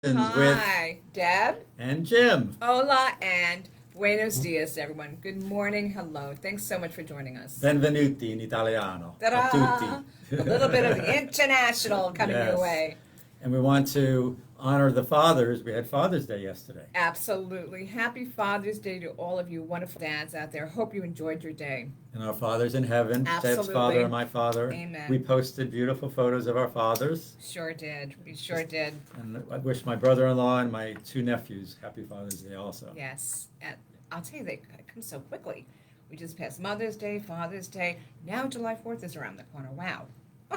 with Hi, Deb. and Jim. Hola and buenos dias, everyone. Good morning. Hello. Thanks so much for joining us. Benvenuti in Italiano a Ta-da! tutti. A little bit of the international coming your Yes. way. And we want to honor the fathers. We had Father's Day yesterday. Absolutely. Happy Father's Day to all of you wonderful dads out there. Hope you enjoyed your day. And our fathers in heaven, Ted's father Absolutely. and my father. Amen. We posted beautiful photos of our fathers. Sure did. We sure did. And I wish my brother-in-law and my two nephews happy Father's Day also. Yes. And I'll tell you, they come so quickly. We just passed Mother's Day, Father's Day. Now July 4th is around the corner. Wow.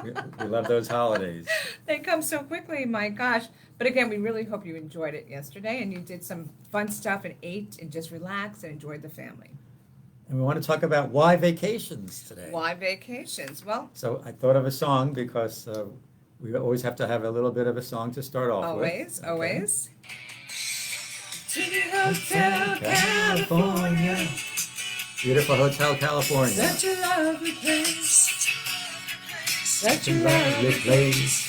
We love those holidays. They come so quickly, my gosh. But again, we really hope you enjoyed it yesterday and you did some fun stuff and ate and just relaxed and enjoyed the family. And we want to talk about why vacations today. Why vacations? Well, So I thought of a song because we always have to have a little bit of a song to start off always, with. always. To the Hotel California. Beautiful Hotel California. Such a lovely place. Such a lovely place.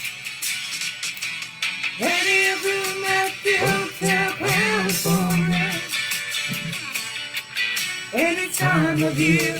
Plenty of room at the Hotel California. Any time of year,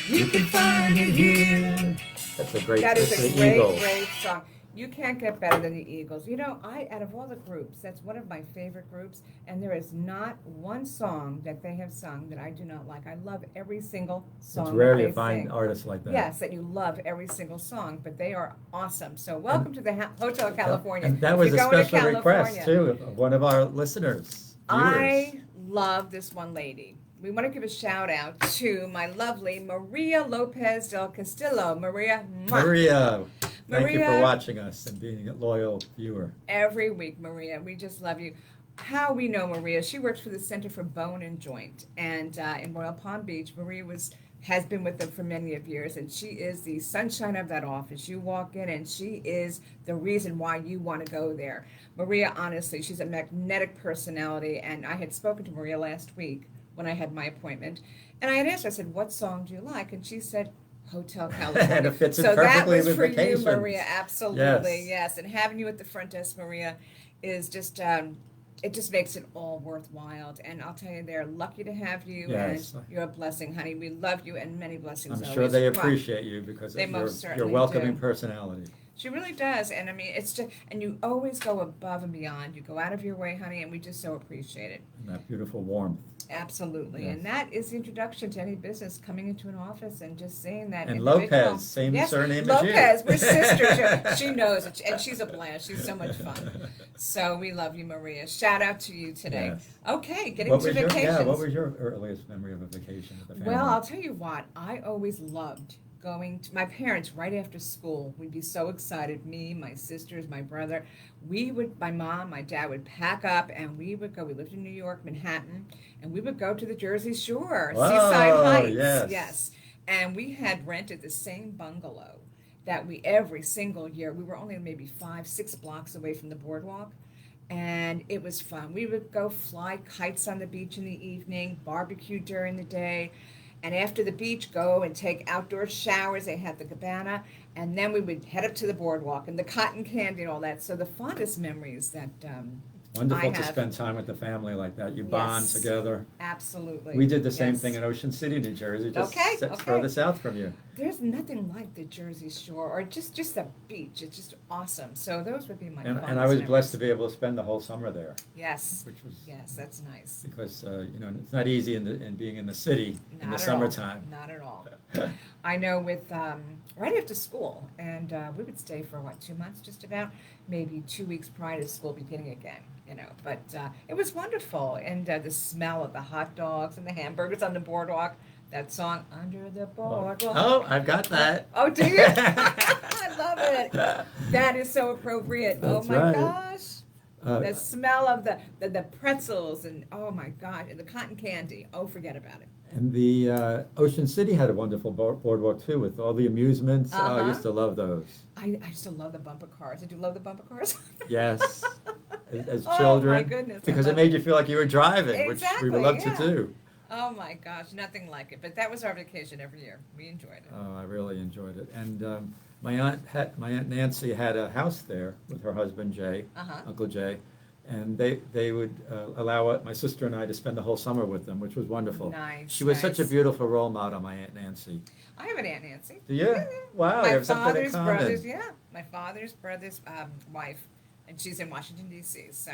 you can find it here. That's a great, That is that's a the great, Eagles. great song. You can't get better than the Eagles. You know, out of all the groups, that's one of my favorite groups, and there is not one song that they have sung that I do not like. I love every single song. It's rare that you they find sing. artists like that. Yes, that you love every single song, but they are awesome. So welcome to the Hotel California. And that If was a you're going to special request, California, too, of one of our listeners, viewers. I love this one lady. We want to give a shout out to my lovely Maria Lopez del Castillo. Maria, mwah. Maria, thank you for Maria. watching us and being a loyal viewer. Every week, Maria. We just love you. How we know Maria? She works for the Center for Bone and Joint, and in Royal Palm Beach, Maria has been with them for many of years, and she is the sunshine of that office. You walk in, and she is the reason why you want to go there. Maria, honestly, she's a magnetic personality, and I had spoken to Maria last week when I had my appointment, and I had asked her, I said, "What song do you like?" And she said, Hotel California. And it fits in So that perfectly was with for vacations. you, Maria. Absolutely, Yes. yes. And having you at the front desk, Maria, is just it just makes it all worthwhile. And I'll tell you, they're lucky to have you, Yes. and you're a blessing, honey. We love you, and many blessings. I'm always. sure they Mwah. appreciate you because They of most your certainly welcoming do. personality. She really does, and I mean, it's just, and you always go above and beyond. You go out of your way, honey, and we just so appreciate it. And that beautiful warmth. Absolutely, Yes. and that is the introduction to any business, coming into an office and just seeing that. And individual. Lopez, same Yes, surname as you. Lopez, we're sisters. She knows it, and she's a blast. She's so much fun. So we love you, Maria. Shout out to you today. Yes. Okay, getting What to was your, vacations. yeah, what was your earliest memory of a vacation with the family? Well, I'll tell you what, I always loved going to my parents right after school. We'd be so excited, me, my sisters, my brother. My mom, my dad would pack up and we would go. We lived in New York, Manhattan, and we would go to the Jersey Shore, Whoa, Seaside Heights. yes. Yes. And we had rented the same bungalow that every single year, we were only maybe 5-6 blocks away from the boardwalk. And it was fun. We would go fly kites on the beach in the evening, barbecue during the day, and after the beach, go and take outdoor showers. They had the cabana, and then we would head up to the boardwalk and the cotton candy and all that. So the fondest memories that Wonderful I to have. spend time with the family like that. You bond Yes. together. Absolutely. We did the same Yes. thing in Ocean City, New Jersey, just Okay, further okay. south from you. There's nothing like the Jersey Shore or just the beach. It's just awesome. So those would be my And fondest I was memories. blessed to be able to spend the whole summer there, Yes. which was Yes, that's nice. because it's not easy in being in the city in Not the at summertime. all. Not at all. I know with right after school, and we would stay for 2 months, just about, maybe 2 weeks prior to school beginning again. But it was wonderful, and the smell of the hot dogs and the hamburgers on the boardwalk. That song, Under the Boardwalk. Oh, I've got that. Oh, do you? I love it. That is so appropriate. That's oh my right. gosh. Uh, The smell of the pretzels and oh my God, and the cotton candy. Oh, forget about it. And the Ocean City had a wonderful boardwalk too, with all the amusements. Oh, I Uh-huh. used to love those. I still love the bumper cars. Did you love the bumper cars? Yes, as Oh, children, my goodness, I because it love made you feel like you were driving, which we would Exactly, love yeah. to do. Oh my gosh, nothing like it. But that was our vacation every year. We enjoyed it. Oh, I really enjoyed it. And my aunt Nancy had a house there with her husband Jay, Uh-huh. Uncle Jay, and they would allow my sister and I to spend the whole summer with them, which was wonderful. Nice, She was such a nice. beautiful role model, my Aunt Nancy. I have an Aunt Nancy. Do you? Yeah, yeah. Wow, you My have something in father's common. brother's, yeah, my father's brother's wife, and she's in Washington D.C. So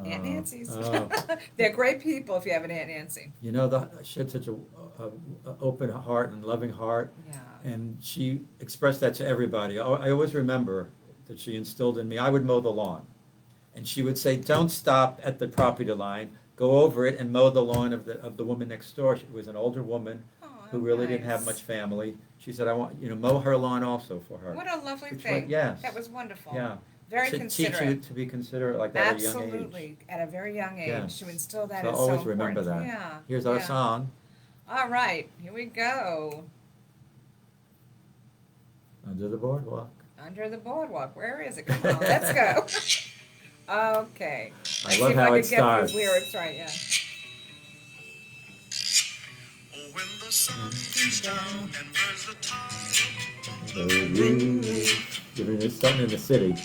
Aunt Oh, Nancy's. oh. They're great people if you have an Aunt Nancy. You know, she had such a open heart and loving heart, Yeah. and she expressed that to everybody. I always remember that she instilled in me. I would mow the lawn, and she would say, "Don't stop at the property line. Go over it and mow the lawn of the woman next door." She was an older woman Oh, who really didn't have nice. much family. She said, "I want you to mow her lawn also for her." What a lovely Which thing. was- yes. That was wonderful. Yeah. Very To teach you considerate. to be considerate like that at a young age. Absolutely, at a very young age, Yes. to instill that So is so always important. remember that. Yeah. Here's our yeah. song, All right, here we go. Under the Boardwalk. Under the boardwalk. Where is it? Come on, let's go. Okay. I Let's love see if how I it can get starts. these lyrics right. Yeah. Oh, when the sun beats down and burns the top Giving you something in the city.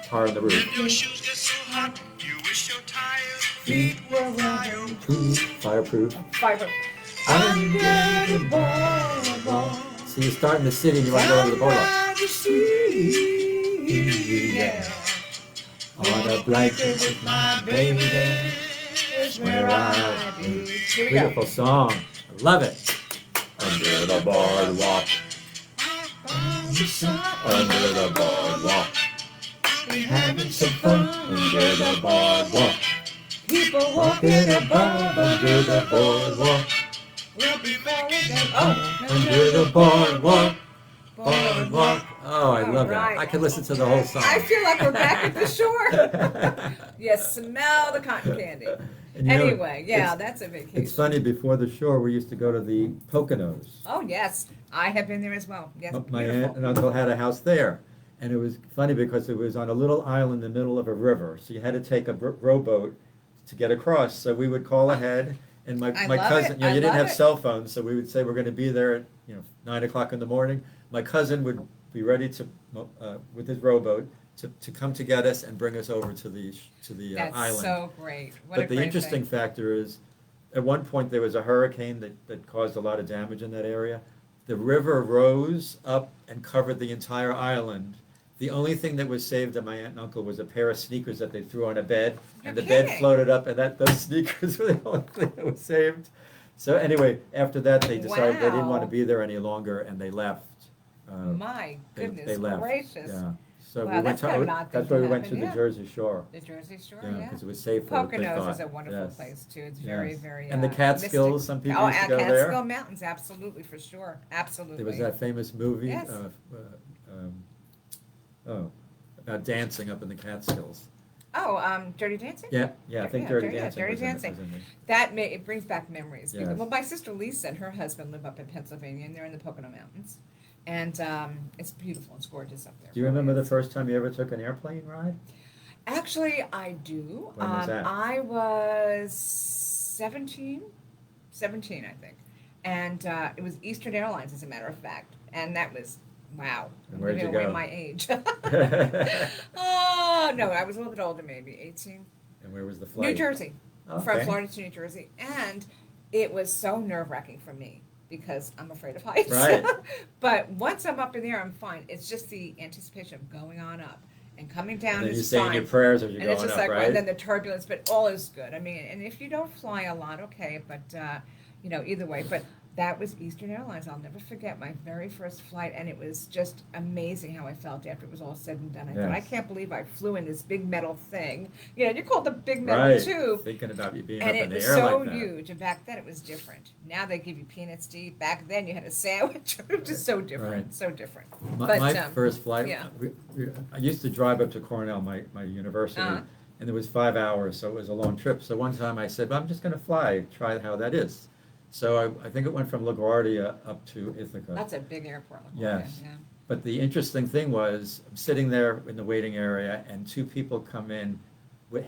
Tar on the roof. and your shoes get so hot, you wish your tired feet were Fireproof. Fiber. Under the boardwalk. See, you start in the city and you want to go over the boardwalk. Yeah. On a blanket with my baby, Is where I be. be. Here we go. Beautiful song. I love it. Under the boardwalk. Under the boardwalk. Having some fun under the boardwalk. People Walking above under the boardwalk. will be falling down. Oh, Under the boardwalk. Boardwalk. Oh, I love that. Alright. I could listen to the whole song. I feel like we're back at the shore. You smell the cotton candy. And you know, Anyway, yeah, it's- that's a vacation. It's funny, before the shore, we used to go to the Poconos. Oh, yes. I have been there as well. Yes, My beautiful. aunt and uncle had a house there. And it was funny because it was on a little island in the middle of a river. So you had to take a rowboat to get across. So we would call ahead. And my I love cousin, it. you know, I you didn't love have it. cell phones. So we would say we're going to be there at, 9 o'clock in the morning. My cousin would be ready to, with his rowboat, to come to get us and bring us over to the That's island. so great. What But a the great interesting thing. factor is, at one point, there was a hurricane that caused a lot of damage in that area. The river rose up and covered the entire island. The only thing that was saved to my aunt and uncle was a pair of sneakers that they threw on a bed, and the You're bed kidding. floated up, and those sneakers were the only thing that was saved. So anyway, after that, they decided they didn't want to Wow. be there any longer, and they left. My They goodness left. gracious. Yeah. So Wow, we went that's to, gotta not that's think why we to went to happen, the yeah. Jersey Shore. The Jersey Shore, Yeah, yeah. because it was safer, they Poconos is thought. a wonderful Yes. place too. It's very, Yes. very. And the Catskills, mystic. some people Oh, used to go there. Catskill Mountains, absolutely for sure, absolutely. There was that famous movie, Yes. about dancing up in the Catskills. Oh, Dirty Dancing. Yeah, I think Yeah, Dirty yeah, Dancing Dirty was in it, Dancing. was in it. It brings back memories. Yes. Well, my sister Lisa and her husband live up in Pennsylvania, and they're in the Pocono Mountains, and it's beautiful. It's gorgeous up there. Do you Really remember the is. first time you ever took an airplane ride? Actually, I do. When was that? I was 17, I think. And it was Eastern Airlines, as a matter of fact. And that was, wow. And I'm where'd giving you away go? my age. Oh, no, I was a little bit older, maybe 18. And where was the New flight? Jersey. Okay. From Florida to New Jersey. And it was so nerve-wracking for me because I'm afraid of heights. Right. But once I'm up in there, I'm fine. It's just the anticipation of going on up. And coming down And then is you saying fine. your prayers as you're And it's going just up, like, right? and then the turbulence, but all is good. I mean, and if you don't fly a lot, okay, but, either way. But that was Eastern Airlines. I'll never forget my very first flight, and it was just amazing how I felt after it was all said and done. I thought, I Yes. can't believe I flew in this big metal thing. You call it the big metal Right. tube. Thinking about you being And up it in the was air so like that. huge. And back then it was different. Now they give you peanuts to eat. Back then you had a sandwich. It was just so different. Right. So different. My, But, my um, first flight, yeah. I used to drive up to Cornell, my university, Uh-huh. and it was 5 hours, so it was a long trip. So one time I said, well, I'm just going to fly, try how that is. So I think it went from LaGuardia up to Ithaca. That's a big airport. Yes. Yeah. But the interesting thing was, I'm sitting there in the waiting area, and two people come in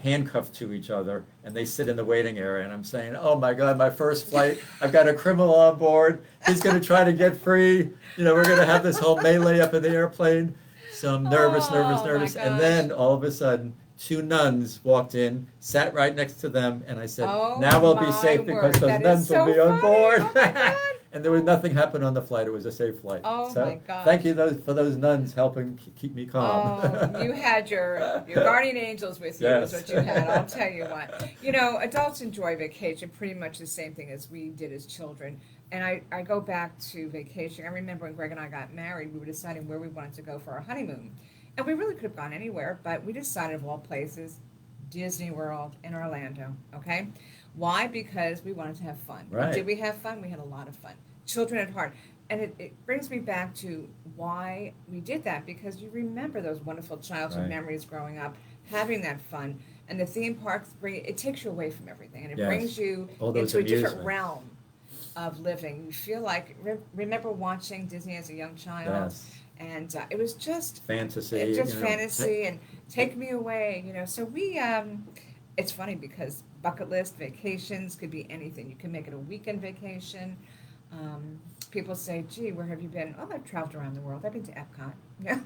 handcuffed to each other, and they sit in the waiting area, and I'm saying, oh my God, my first flight, I've got a criminal on board, he's gonna try to get free, we're gonna have this whole melee up in the airplane. So I'm nervous, Oh, my nervous, and gosh. then all of a sudden, two nuns walked in, sat right next to them, and I said, Oh, now we'll be my safe because word. those That is nuns will so be on funny. board. Oh, my God. And there was nothing happened on the flight, it was a safe flight. Oh, So, my gosh. thank you for those nuns helping keep me calm. Oh, you had your guardian angels with you, is Yes. what you had. I'll tell you what. Adults enjoy vacation pretty much the same thing as we did as children. And I go back to vacation. I remember when Greg and I got married, we were deciding where we wanted to go for our honeymoon. And we really could have gone anywhere, but we decided, of all places, Disney World in Orlando, okay? Why? Because we wanted to have fun. Right. Did we have fun? We had a lot of fun. Children at heart. And it brings me back to why we did that, because you remember those wonderful childhood Right. memories growing up, having that fun. And the theme parks it takes you away from everything, and it Yes. brings you All those into a different amusements. realm of living. You feel like, remember watching Disney as a young child? Yes, And it was just fantasy. it's just fantasy and take me away, so we it's funny because bucket list vacations could be anything. You can make it a weekend vacation. People say, gee, where have you been? Oh, I've traveled around the world. I've been to Epcot. Yeah.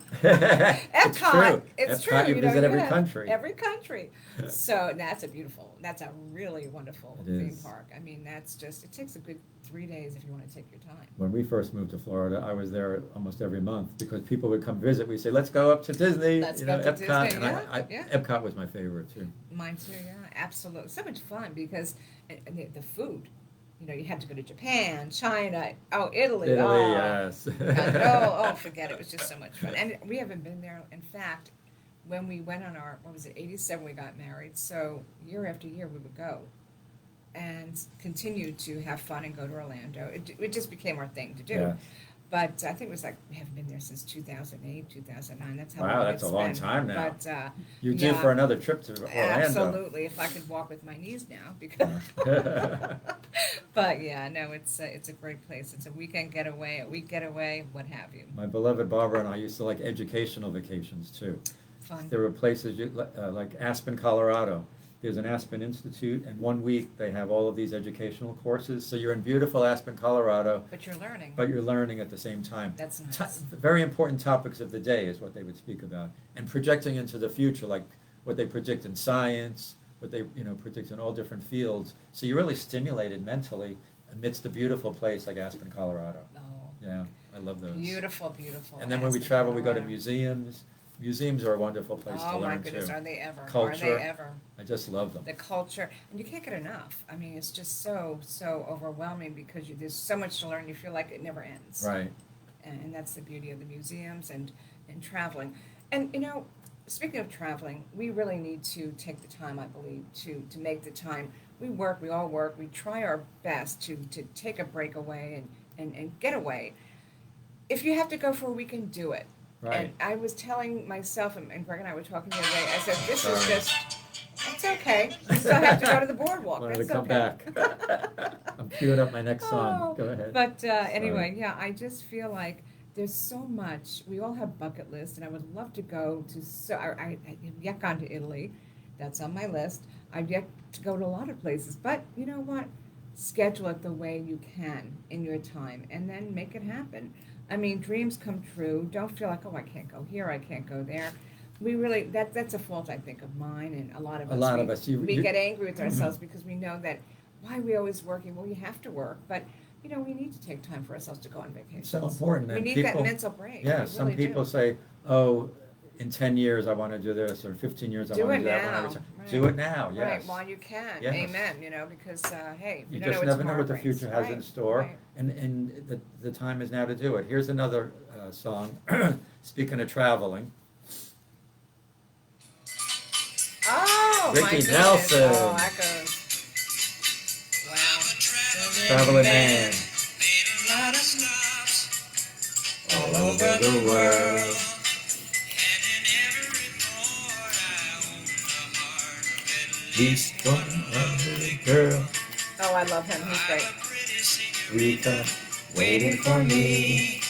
It's true. Epcot, it's Epcot, true. you visit every country. Every country. So that's a really wonderful It theme is. park. I mean, it takes a good 3 days if you want to take your time. When we first moved to Florida, I was there almost every month because people would come visit. We'd say, let's go up to Disney, Let's go to Epcot. Disney, And yeah. Epcot was my favorite too. Mine too, yeah, absolutely. So much fun because and the food, you had to go to Japan, China, Italy. Italy, oh, yes. Forget it. It was just so much fun. And we haven't been there. In fact, when we went on our, 87 we got married. So year after year we would go and continue to have fun and go to Orlando. It just became our thing to do. Yeah. But I think it was we haven't been there since 2008, 2009. That's how Wow, long that's it's a long been. time now. But, You're due yeah. for another trip to Orlando. absolutely, if I could walk with my knees now, because. But yeah, no, it's a great place. It's a weekend getaway, a week getaway, what have you. My beloved Barbara and I used to like educational vacations too. Fun. There were places like Aspen, Colorado. There's an Aspen Institute, and 1 week they have all of these educational courses. So you're in beautiful Aspen, Colorado, But you're learning. but you're learning at the same time. That's nice. Very important topics of the day is what they would speak about, and projecting into the future, like what they predict in science, what they predict in all different fields. So you're really stimulated mentally amidst a beautiful place like Aspen, Colorado. Oh, Yeah, I love those. beautiful, beautiful. And then when we Aspen, travel, we go to Colorado. museums. Museums are a wonderful place to Oh my learn goodness, too. are they ever? Are Culture. they ever? I just love them. The culture, and you can't get enough. I mean, it's just so overwhelming because there's so much to learn. You feel like it never ends. Right. And that's the beauty of the museums and traveling. And speaking of traveling, we really need to take the time, I believe, to make the time. We all work, we try our best to take a break away and get away. If you have to go for a weekend, do it. Right. And I was telling myself, and Greg and I were talking the other day, I said, this is Sorry. just, it's okay. You still have to go to the boardwalk. Wanted to That's come okay. back. I'm queuing up my next song. Oh, Go ahead. But anyway, yeah, I just feel like there's so much. We all have bucket lists, and I would love to go to. I've yet gone to Italy. That's on my list. I've yet to go to a lot of places. But you know what? Schedule it the way you can in your time, and then make it happen. I mean, dreams come true. Don't feel like, oh, I can't go here, I can't go there. We really that's a fault, I think, of mine and a lot of us. A lot of us. We get angry with ourselves because we know that why are we always working? Well, you have to work, but we need to take time for ourselves to go on vacation. It's so important. We and need people, that mental break. Yeah, We some really people do. say, oh, in 10 years I want to do this, or 15 years I Do want it to do that. When I now, retire. right. Do it now, yes. Right, while you can. Yes. Amen. Because hey, You don't just know never know what the brings. future has in Right, store, right. and the time is now to do it. Here's another song, speaking of traveling. Oh, my Ricky goodness. Nelson. Oh, that goes. Wow. Traveling man. Made a lot of stops All over the world. and in every port I own the heart of At least one other girl, Oh, I love him. He's great. a pretty senorita. Rita, waiting for me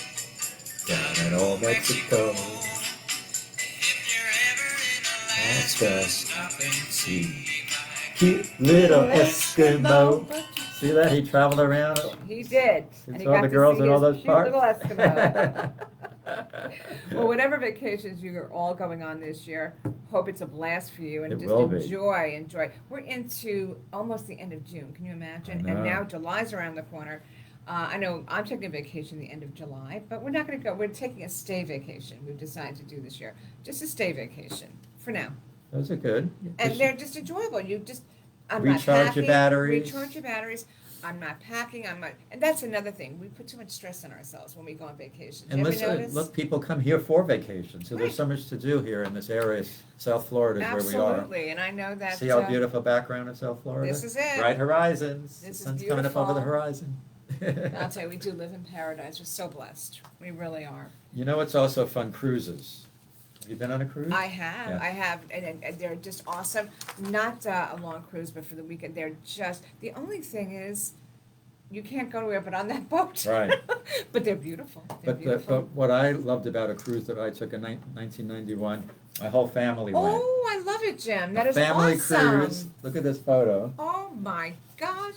down in old Mexico. If you're ever in a land Let's go Stop and see my cute little Eskimo. See that? He traveled around. He did. He And he saw got the to girls see in all his those cute parks. little Eskimo. Well, whatever vacations you are all going on this year, hope it's a blast for you and It just will be. enjoy. We're into almost the end of June. Can you imagine? I And know. now July's around the corner. I know I'm taking a vacation the end of July, but we're not going to go. We're taking a stay vacation. We've decided to do this year, just a stay vacation for now. Those are good. And Just they're just enjoyable. I'm not recharge your packing, batteries. recharge your batteries. I'm not packing. And that's another thing. We put too much stress on ourselves when we go on vacation. And You ever listen, notice? look, people come here for vacation, so there's Right. so much to do here in this area. South Florida is where we are. Absolutely, and I know that. See our beautiful background in South Florida? This is it. Bright horizons. This is Sun's coming up over the beautiful. horizon. I'll tell you, we do live in paradise. We're so blessed. We really are. You know what's also fun? Cruises. Have you been on a cruise? I have, Yeah. and they're just awesome. Not a long cruise, but for the weekend, they're just, the only thing is, you can't go anywhere but on that boat. Right. But they're beautiful. They're beautiful. But what I loved about a cruise that I took in 1991, my whole family went. Oh, I love it, Jim. That A is family awesome. cruise. Look at this photo. Oh my gosh.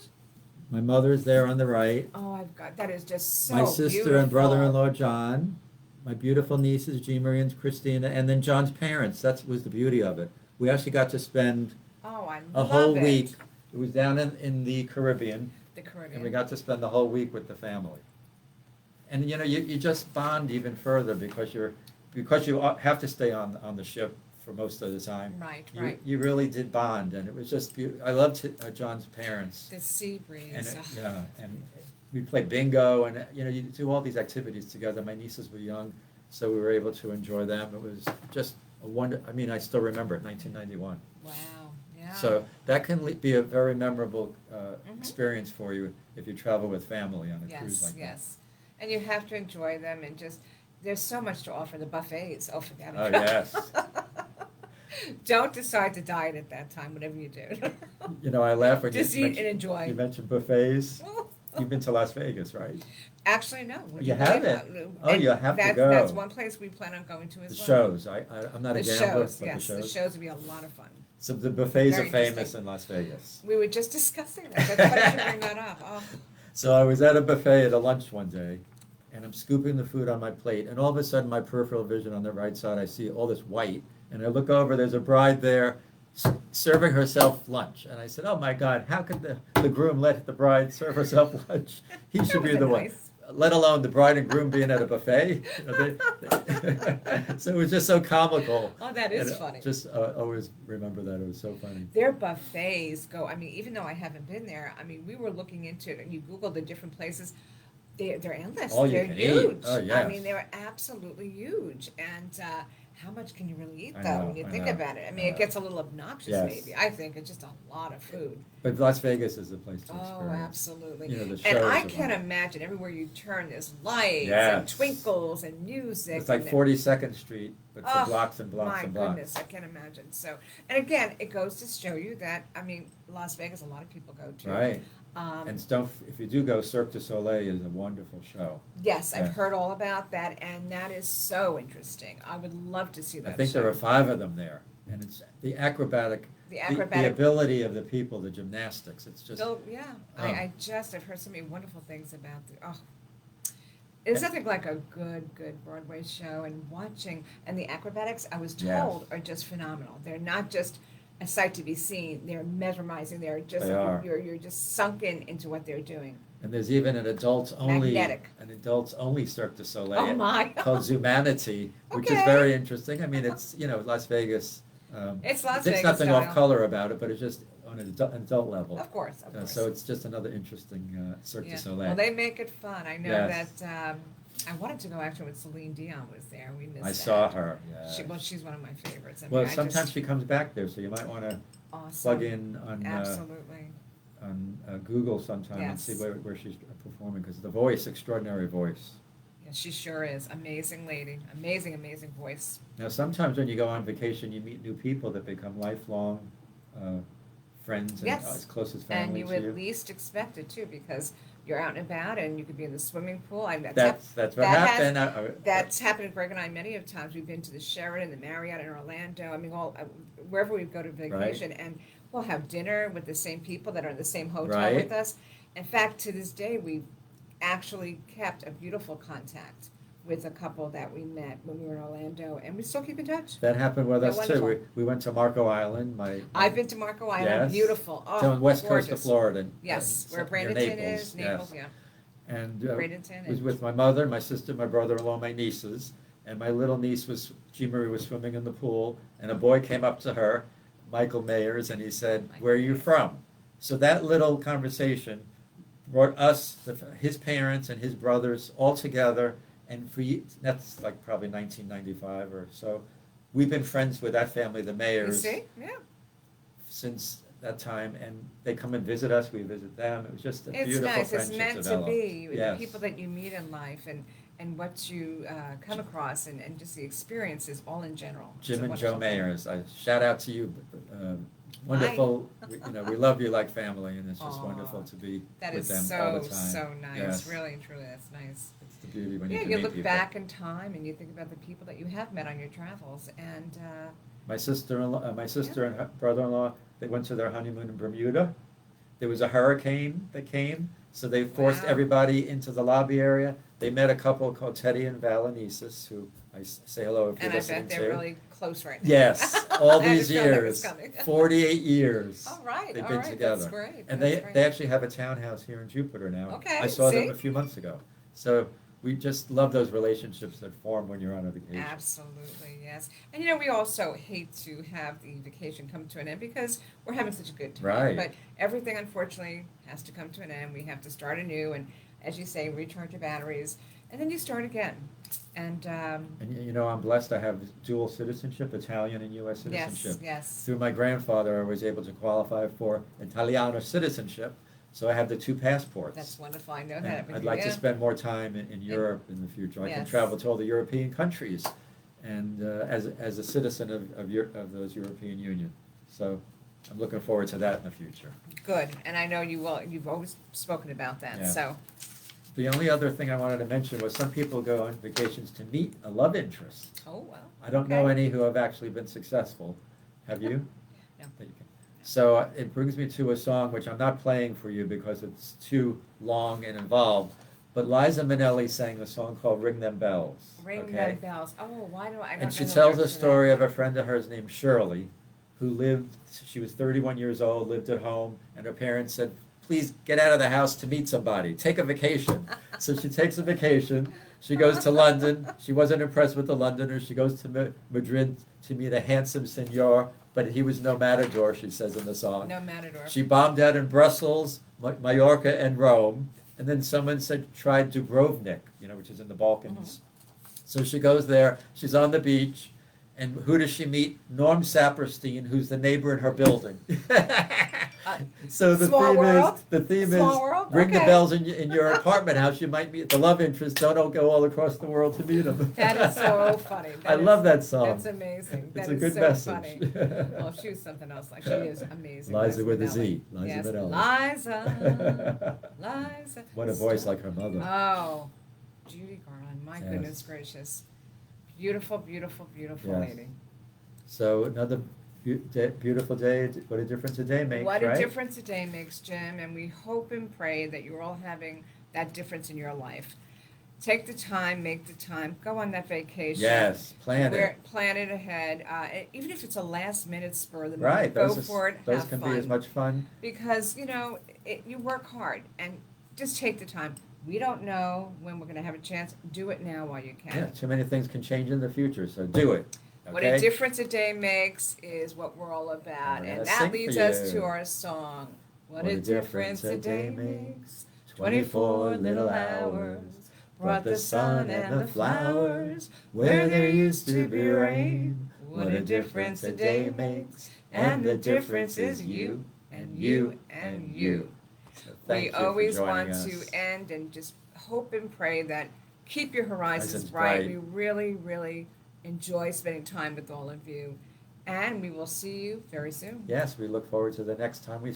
My mother's there on the right. Oh, I've got, that is just so My sister beautiful. and brother-in-law John. My beautiful nieces Jean Marie and Christina, and then John's parents. That was the beauty of it. We actually got to spend Oh, I a love whole it. week. It was down in the Caribbean, The Caribbean. and we got to spend the whole week with the family. And you know, you just bond even further because you have to stay on the ship for most of the time. Right, You, right. you really did bond, and it was just beautiful. I loved John's parents, The sea breeze. and Ugh. yeah, and we played bingo, and you know, you do all these activities together. My nieces were young, so we were able to enjoy them. It was just a wonder. I mean, I still remember it, 1991. Wow, yeah. So that can be a very memorable Mhm. experience for you if you travel with family on a cruise Yes, like that. yes. And you have to enjoy them and just, there's so much to offer. The buffets, oh, forget it. Oh, yes. Don't decide to diet at that time, whatever you do. You know, I laugh when Just you eat and mention, enjoy. you mentioned buffets. You've been to Las Vegas, right? Actually, no. Would You believe haven't? that? Oh, And you have to That's go. one place we plan on going to as The well. shows. I'm not a The gambler, shows, but yes, the the shows. shows would be a lot of fun. So the buffets Very are famous interesting. in Las Vegas. We were just discussing that. That's why I should bring that up. Oh, So I was at a buffet at a lunch one day, and I'm scooping the food on my plate, and all of a sudden, my peripheral vision on the right side, I see all this white, and I look over, there's a bride there serving herself lunch, and I said, "Oh my God, how could the groom let the bride serve herself lunch? He That should be was the a one." nice- Let alone the bride and groom being at a buffet. You know, so it was just so comical. Oh, that is And funny. Just always remember that, it was so funny. Their buffets go, I mean, even though I haven't been there, I mean, we were looking into it and you Google the different places. They're endless. All you They're can eat. huge. Oh, I yes. mean, they're absolutely huge. And how much can you really eat I though know, when you I think know. about it? I mean, it gets a little obnoxious Yes. maybe. I think it's just a lot of food. But Las Vegas is the place to Oh, experience. absolutely. You know, the And shows I are can't fun. imagine everywhere you turn, there's lights and Yes. twinkles and music. It's like and 42nd Street, but for Oh, blocks and blocks my and blocks. goodness, I can't imagine. So, and again, it goes to show you that, I mean, Las Vegas, a lot of people go to. Right. Um, And if you do go, Cirque du Soleil is a wonderful show. yes, I've Yeah. heard all about that, and that is so interesting. I would love to see that. I think there show. are 5 of them there, and it's the acrobatic, The the acrobatic. ability of the people, the gymnastics. It's just Yeah, Oh. I've heard so many wonderful things about there's nothing like a good Broadway show and watching, and the acrobatics, I was Yes. told, are just phenomenal. They're not just a sight to be seen, they're mesmerizing, they're just, They are. you're just sunken into what they're doing. And there's even an adults only Magnetic. Cirque du Oh Soleil my. called Zumanity, which is Okay. very interesting. I mean, it's Las Vegas. It's Las There's Vegas nothing style. off color about it, but it's just on an adult level. Of course, of course. So it's just another interesting Cirque Yeah. du Soleil. Well, they make it fun. I know Yes. that, I wanted to go actually when Celine Dion was there. We missed I that. saw her. Yeah. She's one of my favorites. I mean, Well, I sometimes just, she comes back there, so you might want to awesome. plug in on Absolutely. Google sometime and see Yes. where she's performing, because the voice, extraordinary voice. Yeah, she sure is. Amazing lady. Amazing, amazing voice. Now, sometimes when you go on vacation, you meet new people that become lifelong friends and Yes. as close as And family you to at you. least expect it too, because you're out and about, and you could be in the swimming pool. That's what that has- happened. That's happened to Greg and I many of times. We've been to the Sheraton, the Marriott in Orlando. I mean, wherever we go to vacation, and we'll have dinner with the same people that are in the same hotel Right. with us. In fact, to this day, we've actually kept a beautiful contact with a couple that we met when we were in Orlando, and we still keep in touch. That happened with They're us too. wonderful. We went to Marco Island. I've been to Marco Island, Yes. beautiful. Oh, So on the west coast of gorgeous. Florida. Yes, so where near Bradenton is, Naples, yes. yeah. And Bradenton. was And, with my mother, my sister, my brother-in-law, my nieces, and my little niece Jean Marie was swimming in the pool, and a boy came up to her, Michael Mayers, and he said, "Where are you from?" So that little conversation brought us, his parents and his brothers all together, and that's like probably 1995 or so. We've been friends with that family, the you Mayers, see, yeah. since that time, and they come and visit us, we visit them. It was just a It's beautiful nice. It's friendship meant to developed. be. The Yes. people that you meet in life, and what you come across, and just the experiences, all in general. It's Jim a and Joe wonderful thing. Mayers, I shout out to you. Wonderful, we love you like family, and it's just Aw. wonderful to be That with is them all the so, time. so nice. Yes. Really and truly, that's nice. It's the beauty when you Yeah, can you meet look people. back in time and you think about the people that you have met on your travels, and My sister-in-law, my sister and her brother-in-law, they went to their honeymoon in Bermuda. There was a hurricane that came, so they forced Wow. everybody into the lobby area. They met a couple called Teddy and Valenisis, who I say hello if you're and I listening bet to. they're really close right now. Yes, all I had a these feeling that was years, coming. 48 years. All right, They've all been right, together. that's great. And that's they great. actually have a townhouse here in Jupiter now. Okay, I saw them see? a few months ago. So we just love those relationships that form when you're on a vacation. Absolutely, yes. And we also hate to have the vacation come to an end because we're having such a good time. Right. But everything, unfortunately, has to come to an end. We have to start anew, and as you say, recharge your batteries, and then you start again. And And I'm blessed. I have dual citizenship, Italian and U.S. yes, citizenship. yes. Through my grandfather, I was able to qualify for Italiano citizenship, so I have the two passports. That's wonderful. I know And that. with I'd you, like to yeah. spend more time in Europe in the future. I can Yes. travel to all the European countries, and as a citizen of those European Union. So I'm looking forward to that in the future. Good, and I know you will. You've always spoken about that. Yeah. So The only other thing I wanted to mention was some people go on vacations to meet a love interest. oh well. I don't know Okay. any who have actually been successful. Have you? No. That you can- So it brings me to a song which I'm not playing for you because it's too long and involved, but Liza Minnelli sang a song called Ring Them Bells. Ring okay? them bells. Oh, why do I? don't And she know the tells a lyrics to that. story of a friend of hers named Shirley, who she was 31 years old, lived at home, and her parents said, "Please get out of the house to meet somebody, take a vacation." So she takes a vacation, she goes to London, she wasn't impressed with the Londoners, she goes to Madrid to meet a handsome senor, but he was no matador, she says in the song. No matador. She bombed out in Brussels, Mallorca, and Rome, and then someone said tried Dubrovnik, which is in the Balkans. So she goes there, she's on the beach, and who does she meet? Norm Saperstein, who's the neighbor in her building. So the Small theme world? is, the theme Small is, world? ring the Okay. bells in your apartment house, you might meet the love interest, don't go all across the world to meet them. That is so funny. I love that song. That's amazing. It's That a is good so message. funny. Well, she was something else. Like she is amazing. Liza with a Minnelli. Z, Liza Yes, Minnelli. Liza. Liza. What a voice like her mother. Oh, Judy Garland. My Yes. goodness gracious. Beautiful, beautiful, beautiful Yes. lady. So another beautiful day, what a difference a day makes, What a right? difference a day makes, Jim, and we hope and pray that you're all having that difference in your life. Take the time, make the time, go on that vacation. Yes, plan it. Plan it ahead, even if it's a last minute spur of the Right, moment, go those for it, those have can fun. be as much fun. Because, you work hard and just take the time. We don't know when we're gonna have a chance, do it now while you Yeah, can. too many things can change in the future, so do it, What a okay? difference a day makes is what we're all about, We're and gonna that sing leads for us you. to our song. What a difference a day makes. 24 little hours brought the sun and the flowers where there used to be rain. What a difference a day makes, and the difference is you and you and you. So thank We you for always joining want us. to end and just hope and pray that keep your horizons Horizons bright. bright. We really, really enjoy spending time with all of you. And we will see you very soon. Yes, we look forward to the next time we